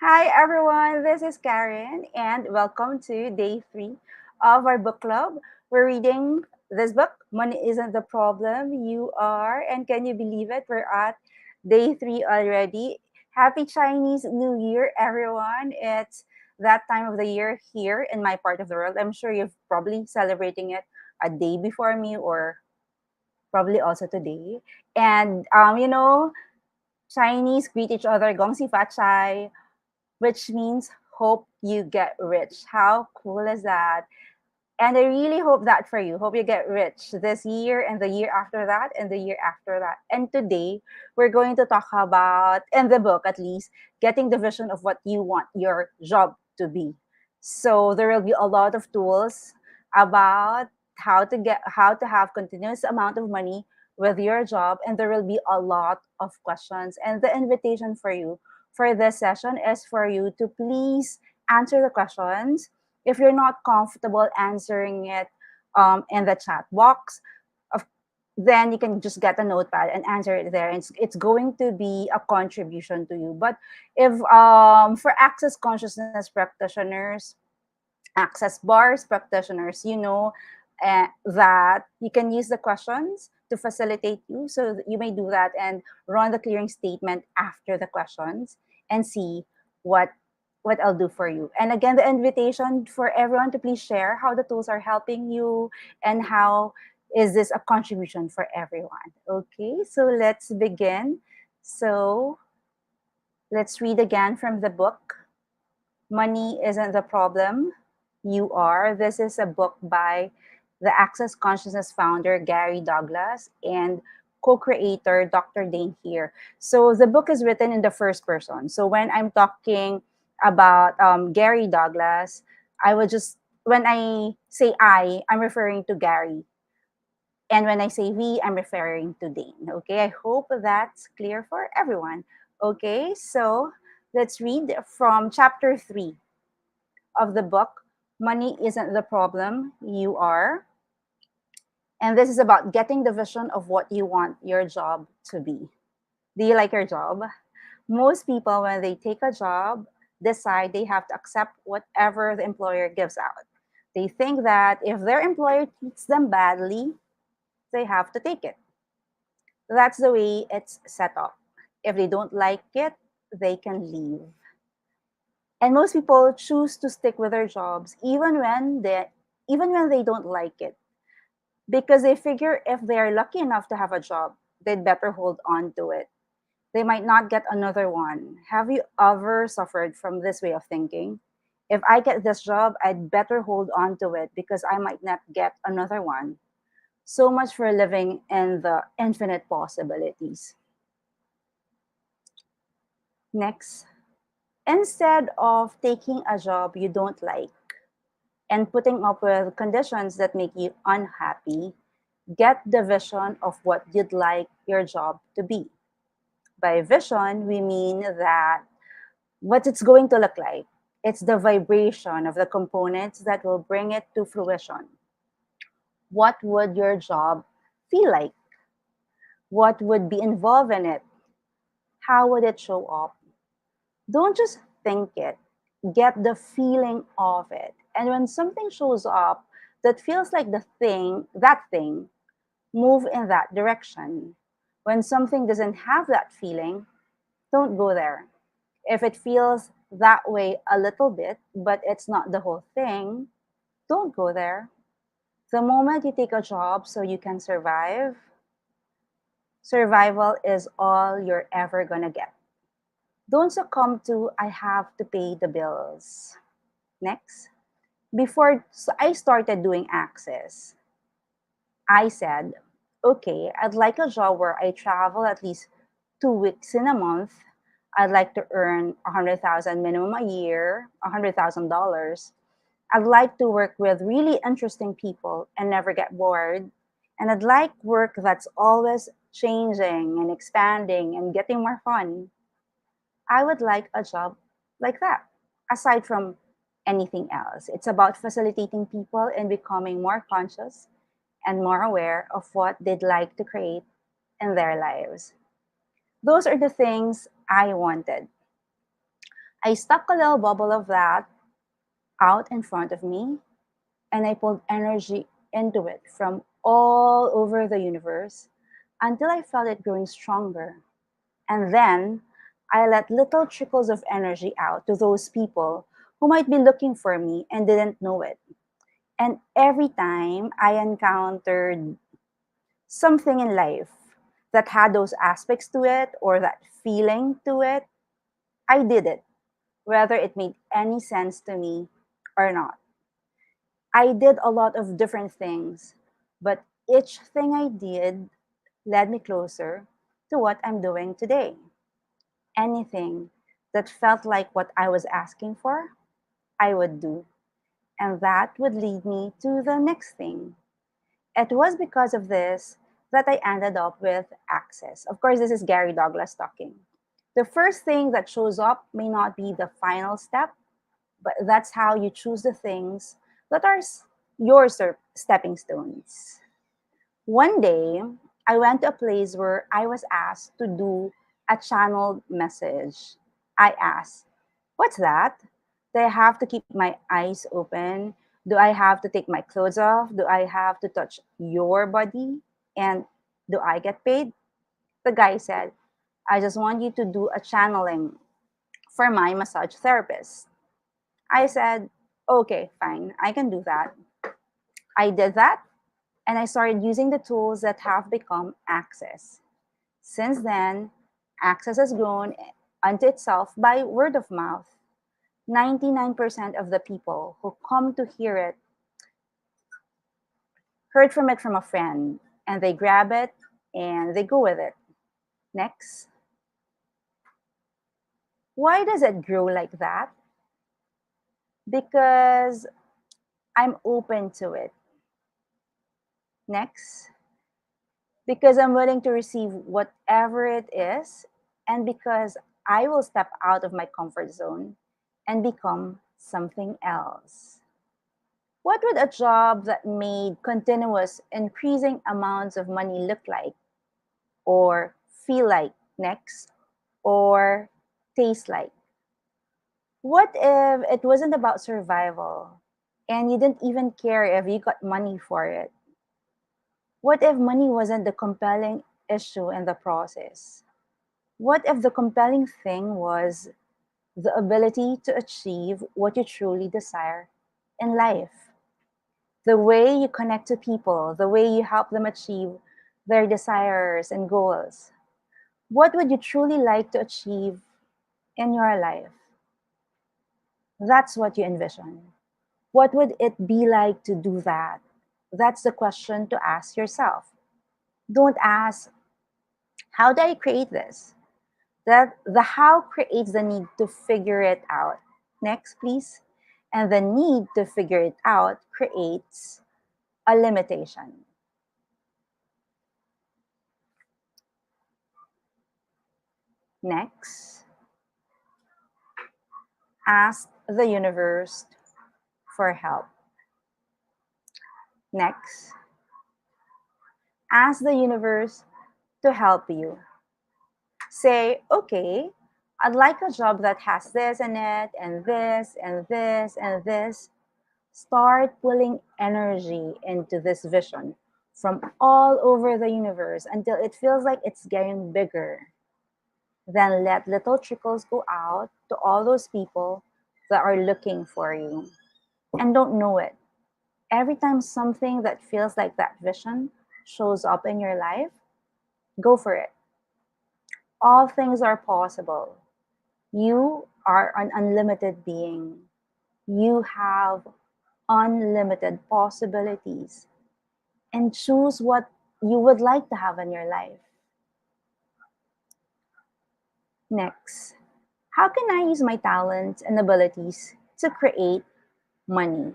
Hi everyone, this is Karen and welcome to day 3 of our book club. We're reading this book, Money Isn't the Problem, You Are. And can you believe it? We're at day 3 already. Happy Chinese New Year, everyone. It's that time of the year here in my part of the world. I'm sure you're probably celebrating it a day before me or probably also today. And, Chinese greet each other, Gong Si Fa Chai, which means hope you get rich. How cool is that? And I really hope that for you. Hope you get rich this year and the year after that and the year after that. And today, we're going to talk about, in the book at least, getting the vision of what you want your job to be. So there will be a lot of tools about how to have continuous amount of money with your job, and there will be a lot of questions. And the invitation for you for this session is for you to please answer the questions. If you're not comfortable answering it in the chat box, of, then you can just get a notepad and answer it there. It's going to be a contribution to you. But if for access consciousness practitioners, access bars practitioners, that you can use the questions to facilitate you. So you may do that and run the clearing statement after the questions and see what I'll do for you. And again, the invitation for everyone to please share how the tools are helping you and how is this a contribution for everyone. Okay, so let's begin. So let's read again from the book. Money Isn't the Problem, You Are. This is a book by the Access Consciousness founder, Gary Douglas, and co creator, Dr. Dain Heer. So the book is written in the first person. So when I'm talking about Gary Douglas, when I say I'm referring to Gary. And when I say we, I'm referring to Dain. Okay, I hope that's clear for everyone. Okay, so let's read from chapter 3 of the book, Money Isn't the Problem, You Are. And this is about getting the vision of what you want your job to be. Do you like your job? Most people, when they take a job, decide they have to accept whatever the employer gives out. They think that if their employer treats them badly, they have to take it. That's the way it's set up. If they don't like it, they can leave. And most people choose to stick with their jobs even when they don't like it, because they figure if they are lucky enough to have a job, they'd better hold on to it. They might not get another one. Have you ever suffered from this way of thinking? If I get this job, I'd better hold on to it because I might not get another one. So much for living in the infinite possibilities. Next, instead of taking a job you don't like and putting up with conditions that make you unhappy, get the vision of what you'd like your job to be. By vision, we mean that what it's going to look like. It's the vibration of the components that will bring it to fruition. What would your job feel like? What would be involved in it? How would it show up? Don't just think it, get the feeling of it. And when something shows up that feels like that thing, move in that direction. When something doesn't have that feeling, don't go there. If it feels that way a little bit, but it's not the whole thing, don't go there. The moment you take a job so you can survive, survival is all you're ever gonna get. Don't succumb to I have to pay the bills. Next, before I started doing Access, I said, okay, I'd like a job where I travel at least 2 weeks in a month. I'd like to earn 100,000 minimum a year, $100,000. I'd like to work with really interesting people and never get bored. And I'd like work that's always changing and expanding and getting more fun. I would like a job like that. Aside from anything else, it's about facilitating people and becoming more conscious and more aware of what they'd like to create in their lives. Those are the things I wanted. I stuck a little bubble of that out in front of me, and I pulled energy into it from all over the universe until I felt it growing stronger. And then I let little trickles of energy out to those people who might be looking for me and didn't know it. And every time I encountered something in life that had those aspects to it or that feeling to it, I did it, whether it made any sense to me or not. I did a lot of different things, but each thing I did led me closer to what I'm doing today. Anything that felt like what I was asking for, I would do. And that would lead me to the next thing. It was because of this that I ended up with access. Of course, this is Gary Douglas talking. The first thing that shows up may not be the final step, but that's how you choose the things that are your stepping stones. One day, I went to a place where I was asked to do a channeled message. I asked, "What's that? Do I have to keep my eyes open? Do I have to take my clothes off? Do I have to touch your body? And do I get paid?" The guy said, "I just want you to do a channeling for my massage therapist." I said, "Okay, fine, I can do that." I did that, and I started using the tools that have become Access. Since then, Access has grown unto itself by word of mouth. 99% of the people who come to hear it heard from it from a friend, and they grab it and they go with it. Next, why does it grow like that? Because I'm open to it. Next, because I'm willing to receive whatever it is, and because I will step out of my comfort zone and become something else. What would a job that made continuous increasing amounts of money look like, or feel like next, or taste like? What if it wasn't about survival and you didn't even care if you got money for it? What if money wasn't the compelling issue in the process? What if the compelling thing was the ability to achieve what you truly desire in life? The way you connect to people, the way you help them achieve their desires and goals. What would you truly like to achieve in your life? That's what you envision. What would it be like to do that? That's the question to ask yourself. Don't ask, how do I create this? That the how creates the need to figure it out. Next, please. And the need to figure it out creates a limitation. Next, ask the universe for help. Next, ask the universe to help you. Say, okay, I'd like a job that has this in it, and this, and this, and this. Start pulling energy into this vision from all over the universe until it feels like it's getting bigger. Then let little trickles go out to all those people that are looking for you and don't know it. Every time something that feels like that vision shows up in your life, go for it. All things are possible. You are an unlimited being. You have unlimited possibilities, and choose what you would like to have in your life. Next, how can I use my talents and abilities to create money?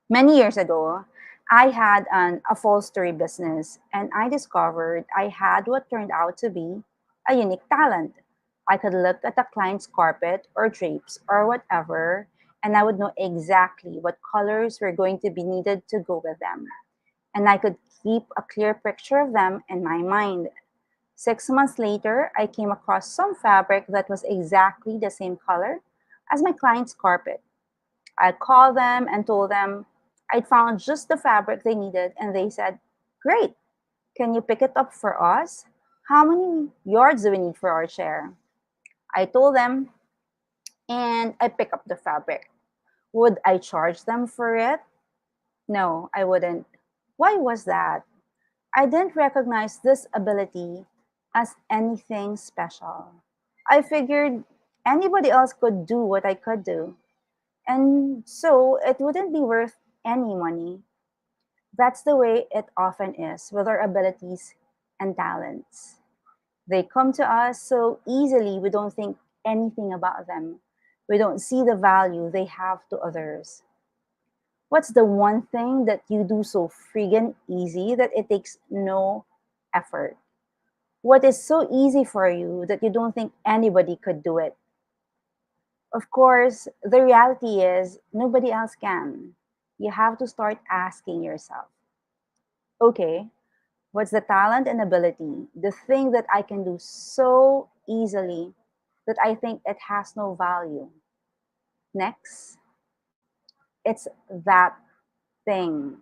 Many years ago, I had an upholstery business, and I discovered I had what turned out to be a unique talent. I could look at a client's carpet or drapes or whatever, and I would know exactly what colors were going to be needed to go with them. And I could keep a clear picture of them in my mind. 6 months later, I came across some fabric that was exactly the same color as my client's carpet. I called them and told them I'd found just the fabric they needed, and they said, "Great, can you pick it up for us? How many yards do we need for our chair?" I told them, and I picked up the fabric. Would I charge them for it? No, I wouldn't. Why was that? I didn't recognize this ability as anything special. I figured anybody else could do what I could do, and so it wouldn't be worth any money. That's the way it often is with our abilities and talents. They come to us so easily we don't think anything about them. We don't see the value they have to others. What's the one thing that you do so friggin' easy that it takes no effort? What is so easy for you that you don't think anybody could do it? Of course, the reality is nobody else can. You have to start asking yourself, okay, what's the talent and ability, the thing that I can do so easily that I think it has no value? Next, it's that thing,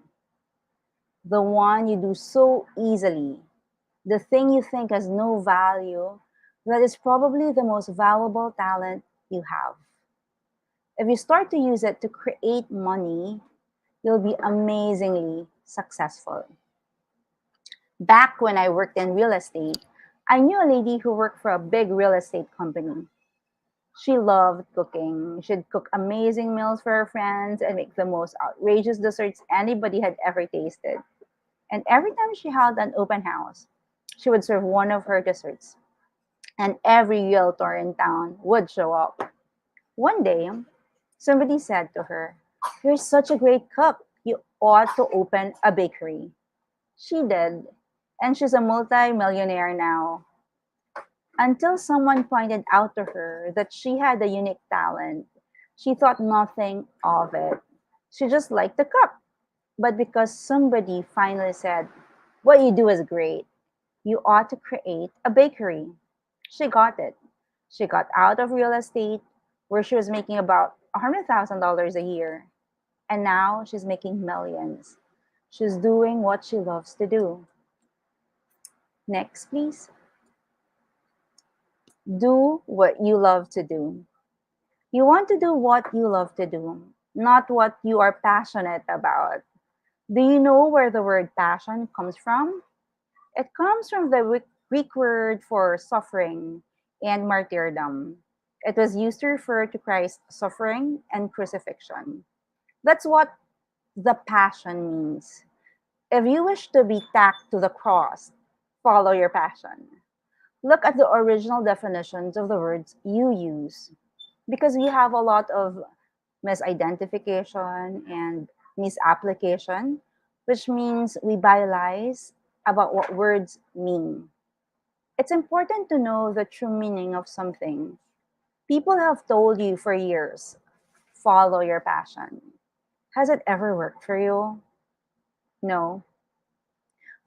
the one you do so easily, the thing you think has no value, that is probably the most valuable talent you have. If you start to use it to create money, you'll be amazingly successful. Back when I worked in real estate, I knew a lady who worked for a big real estate company. She loved cooking. She'd cook amazing meals for her friends and make the most outrageous desserts anybody had ever tasted. And every time she held an open house, she would serve one of her desserts. And every realtor in town would show up. One day, somebody said to her, "You're such a great cook. You ought to open a bakery." She did, and she's a multi-millionaire now. Until someone pointed out to her that she had a unique talent, she thought nothing of it. She just liked to cook. But because somebody finally said, "What you do is great, you ought to create a bakery," she got it. She got out of real estate, where she was making about $100,000 a year, and now she's making millions. She's doing what she loves to do. Next, please. Do what you love to do. You want to do what you love to do, not what you are passionate about. Do you know where the word passion comes from? It comes from the Greek word for suffering and martyrdom. It was used to refer to Christ's suffering and crucifixion. That's what the passion means. If you wish to be tacked to the cross, follow your passion. Look at the original definitions of the words you use, because we have a lot of misidentification and misapplication, which means we buy lies about what words mean. It's important to know the true meaning of something. People have told you for years, follow your passion. Has it ever worked for you? No.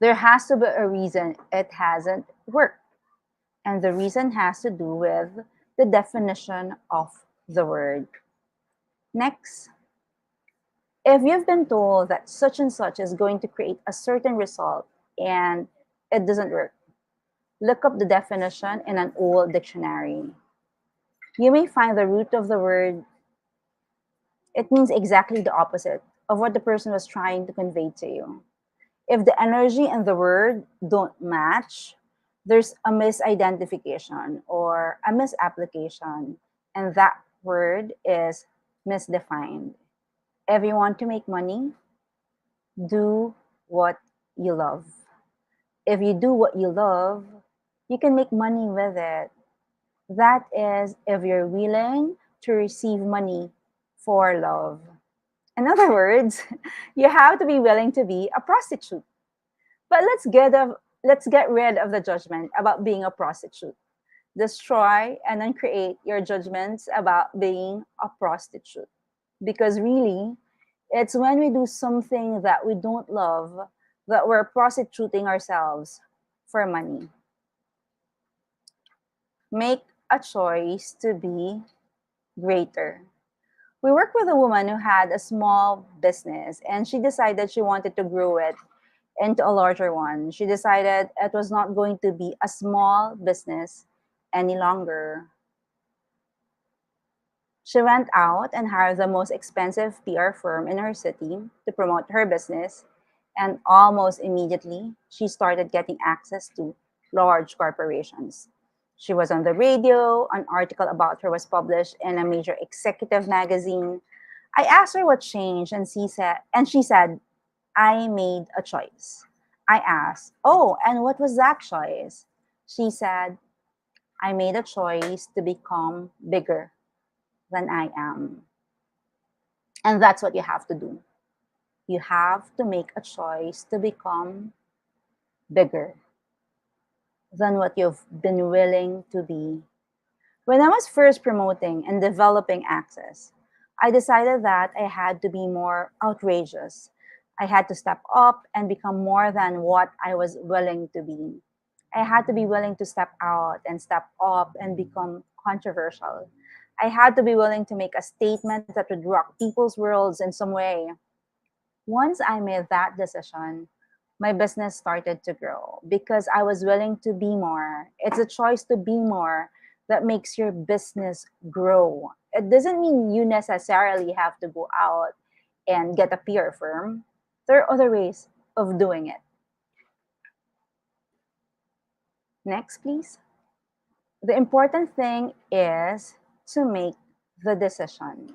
There has to be a reason it hasn't worked. And the reason has to do with the definition of the word. Next, if you've been told that such and such is going to create a certain result and it doesn't work, look up the definition in an old dictionary. You may find the root of the word, it means exactly the opposite of what the person was trying to convey to you. If the energy and the word don't match, there's a misidentification or a misapplication, and that word is misdefined. If you want to make money, do what you love. If you do what you love, you can make money with it. That is, if you're willing to receive money for love. In other words, you have to be willing to be a prostitute. But let's get rid of the judgment about being a prostitute. Destroy and then create your judgments about being a prostitute. Because really, it's when we do something that we don't love that we're prostituting ourselves for money. Make a choice to be greater. We worked with a woman who had a small business and she decided she wanted to grow it into a larger one. She decided it was not going to be a small business any longer. She went out and hired the most expensive PR firm in her city to promote her business, and almost immediately, she started getting access to large corporations. She was on the radio, an article about her was published in a major executive magazine. I asked her what changed, and she said, I made a choice. I asked, "Oh, and what was that choice?" She said, I made a choice to become bigger than I am. And that's what you have to do. You have to make a choice to become bigger than what you've been willing to be. When I was first promoting and developing Access, I decided that I had to be more outrageous. I had to step up and become more than what I was willing to be. I had to be willing to step out and step up and become controversial. I had to be willing to make a statement that would rock people's worlds in some way. Once I made that decision, my business started to grow because I was willing to be more. It's a choice to be more that makes your business grow. It doesn't mean you necessarily have to go out and get a PR firm. There are other ways of doing it. Next, please. The important thing is to make the decision.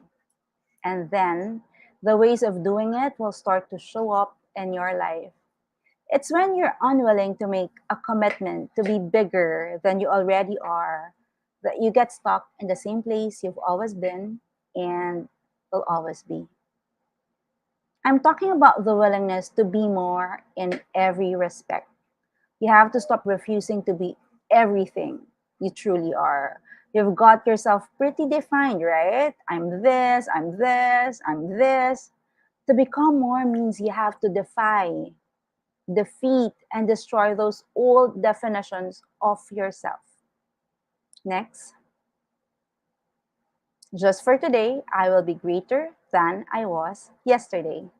And then the ways of doing it will start to show up in your life. It's when you're unwilling to make a commitment to be bigger than you already are that you get stuck in the same place you've always been and will always be. I'm talking about the willingness to be more in every respect. You have to stop refusing to be everything you truly are. You've got yourself pretty defined, right? I'm this, I'm this, I'm this. To become more means you have to defeat, and destroy those old definitions of yourself. Next, just for today, I will be greater than I was yesterday.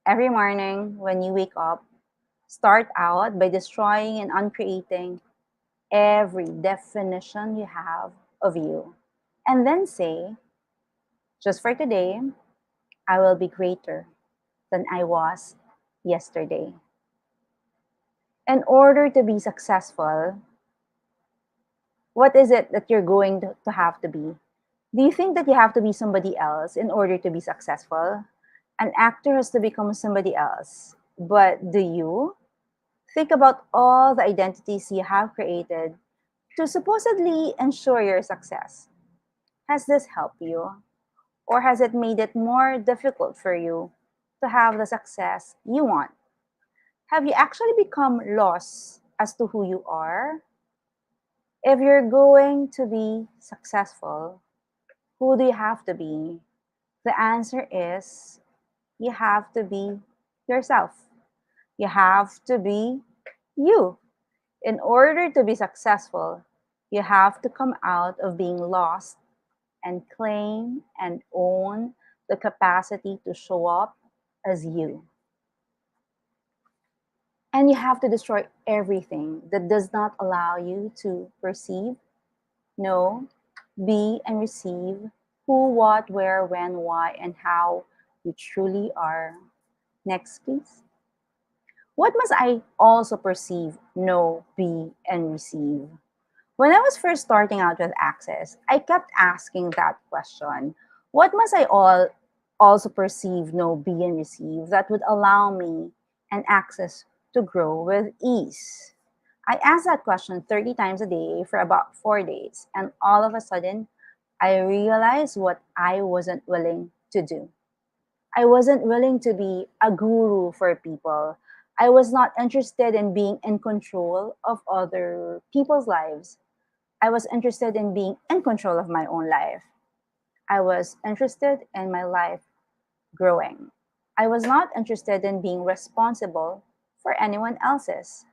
Every morning when you wake up, start out by destroying and uncreating every definition you have of you. And then say, just for today, I will be greater than I was yesterday. In order to be successful, what is it that you're going to have to be? Do you think that you have to be somebody else in order to be successful? An actor has to become somebody else. But do you? Think about all the identities you have created to supposedly ensure your success. Has this helped you? Or has it made it more difficult for you to have the success you want? Have you actually become lost as to who you are? If you're going to be successful, who do you have to be? The answer is you have to be yourself. You have to be you. In order to be successful, you have to come out of being lost and claim and own the capacity to show up as you. And you have to destroy everything that does not allow you to perceive, know, be, and receive who, what, where, when, why, and how you truly are. Next, please. What must I also perceive, know, be, and receive? When I was first starting out with Access, I kept asking that question. What must I also perceive, know, be, and receive that would allow me and Access to grow with ease? I asked that question 30 times a day for about 4 days, and all of a sudden, I realized what I wasn't willing to do. I wasn't willing to be a guru for people. I was not interested in being in control of other people's lives. I was interested in being in control of my own life. I was interested in my life growing. I was not interested in being responsible for anyone else's.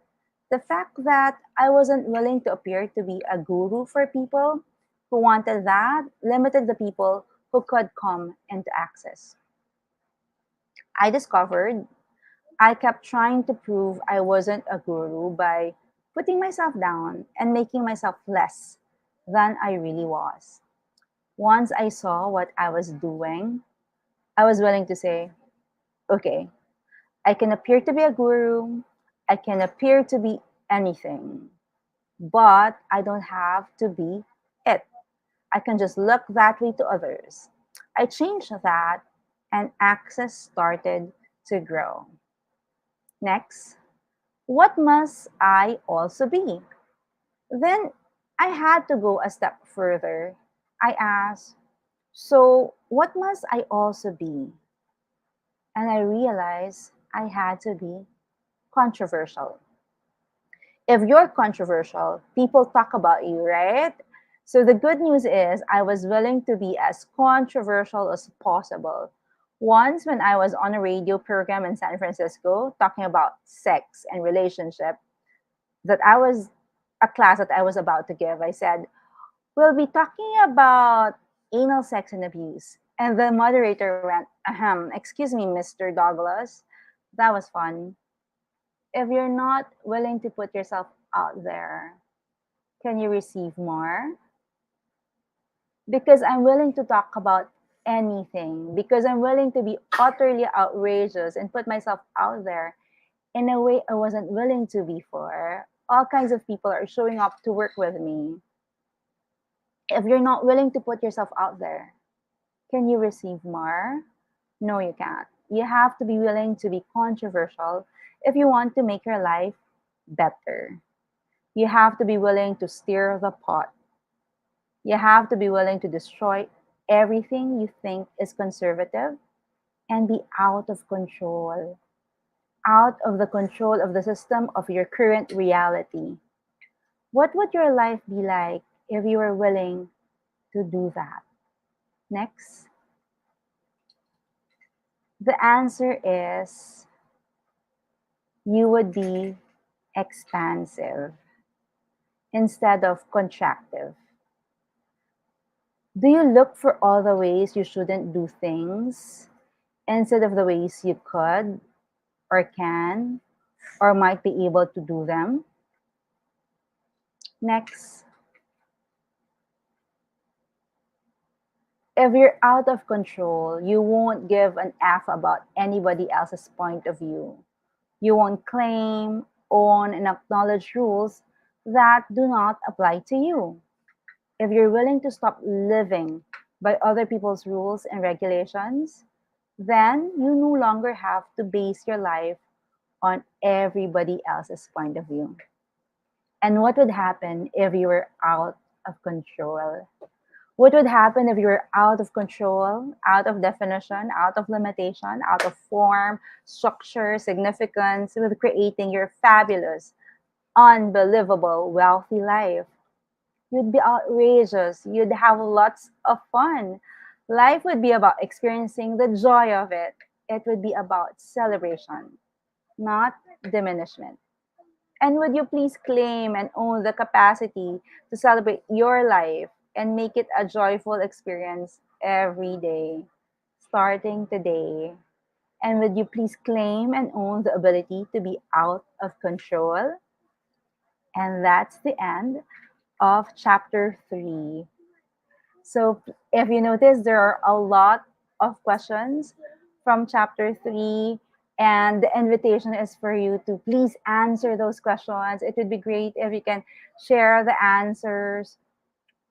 The fact that I wasn't willing to appear to be a guru for people who wanted that limited the people who could come into access. I discovered I kept trying to prove I wasn't a guru by putting myself down and making myself less than I really was. Once I saw what I was doing, I was willing to say, okay, I can appear to be a guru, I can appear to be anything, but I don't have to be it. I can just look that way to others. I changed that, and access started to grow. Next, what must I also be? Then I had to go a step further. I asked, so what must I also be? And I realized I had to be controversial. If you're controversial, people talk about you, right? So the good news is I was willing to be as controversial as possible. Once when I was on a radio program in San Francisco talking about sex and relationship, that I was a class that I was about to give, I said, we'll be talking about anal sex and abuse. And the moderator went, excuse me, Mr. Douglas. That was fun. If you're not willing to put yourself out there, can you receive more? Because I'm willing to talk about anything, because I'm willing to be utterly outrageous and put myself out there in a way I wasn't willing to before. All kinds of people are showing up to work with me. If you're not willing to put yourself out there, can you receive more? No, you can't. You have to be willing to be controversial if you want to make your life better. You have to be willing to stir the pot. You have to be willing to destroy everything you think is conservative and be out of the control of the system of your current reality. What would your life be like if you were willing to do that? Next, the answer is you would be expansive instead of contractive. Do you look for all the ways you shouldn't do things instead of the ways you could or can or might be able to do them? Next, if you're out of control, you won't give an F about anybody else's point of view. You won't claim, own, and acknowledge rules that do not apply to you. If you're willing to stop living by other people's rules and regulations, then you no longer have to base your life on everybody else's point of view. And what would happen if you were out of control? What would happen if you were out of control, out of definition, out of limitation, out of form, structure, significance, with creating your fabulous, unbelievable, wealthy life? You'd be outrageous. You'd have lots of fun. Life would be about experiencing the joy of it. It would be about celebration, not diminishment. And would you please claim and own the capacity to celebrate your life and make it a joyful experience every day, starting today? And would you please claim and own the ability to be out of control? And that's the end of chapter 3. So, if you notice, there are a lot of questions from chapter 3, and the invitation is for you to please answer those questions. It would be great if you can share the answers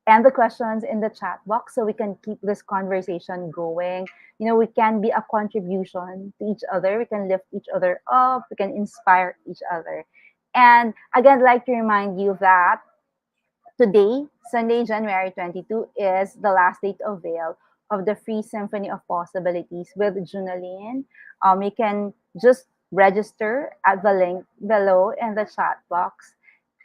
and the questions in the chat box so we can keep this conversation going. You know, we can be a contribution to each other, we can lift each other up, we can inspire each other. And again, I'd like to remind you that today, Sunday, January 22, is the last date of avail of the free Symphony of Possibilities with Junaline. You can just register at the link below in the chat box.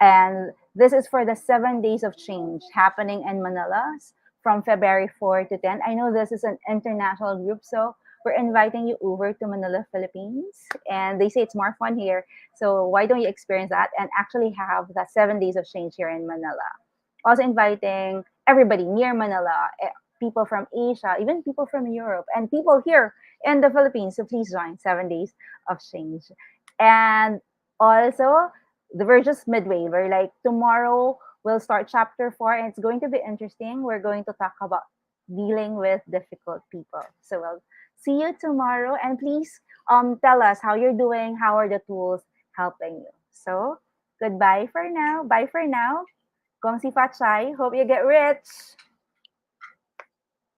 And this is for the 7 days of change happening in Manila from February 4 to 10. I know this is an international group, so we're inviting you over to Manila, Philippines. And they say it's more fun here. So why don't you experience that and actually have that 7 days of change here in Manila? Also inviting everybody near Manila, people from Asia, even people from Europe, and people here in the Philippines. So please join 7 days of change. And also, we're just midway. We're like tomorrow we'll start chapter 4, and it's going to be interesting. We're going to talk about dealing with difficult people. So we'll see you tomorrow, and please tell us how you're doing. How are the tools helping you? So goodbye for now. Bye for now. Gong si Fat Chai. Hope you get rich.